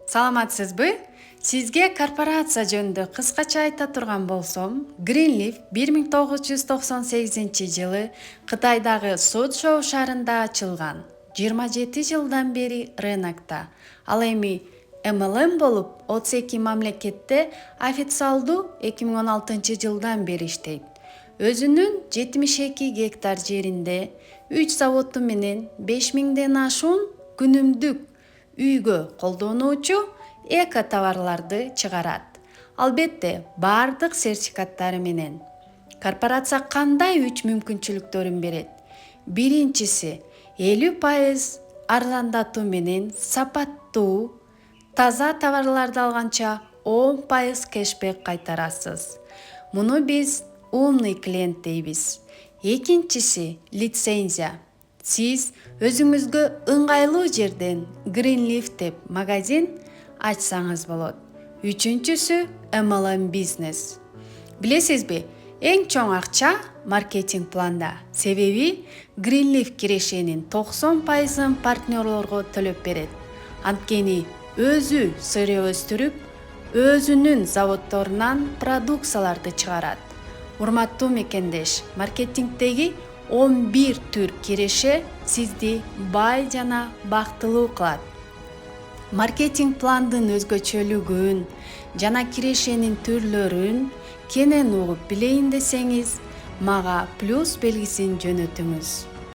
Саламатсызбы? Сизге корпорация жөнүндө кыскача айта турган болсом, Greenleaf 1998 жылы Кытайдагы Сочжоу шаарында ачылган. 27 жылдан бери рынокто. Ал эми MLM болуп 32 мамлекетте официалдуу 2016 жылдан бери иштейт. Өзүнүн 72 гектар жеринде 3 заводу менен 5000ден ашуун күнүмдүк үйгө колдонуучу эко товарларды чыгарат. Албетте, бардык сертификаттары менен. Корпорация кандай 3 мүмкүнчүлүктөрүн берет? Биринчиси 50% арзандатуу менен сапаттуу, таза товарларды алганча 10% кэшбэк кайтарасыз. Муну биз умный клиент дейбиз. Экинчиси лицензия. Сиз өзүңүзгө ыңгайлуу жерден Greenleaf деп магазин ачсаңыз болот. Үчүнчүсү MLM бизнес. Билесизби, эң чоң акча маркетинг планда. Себеби Greenleaf кирешенин 90%ын партнерлорго төлөп берет. Анткени өзү сыры өстүрүп, өзүнүн заводдорунан продукцияларды чыгарат. Урматтуу мекендеш, маркетингдеги 11 түр киреше сизди бай жана бактылуу кылат. Маркетинг пландын өзгөчөлүгүн жана кирешенин түрлөрүн кенен угуп билейин десеңиз, мага плюс белгисин жөнөтүңүз.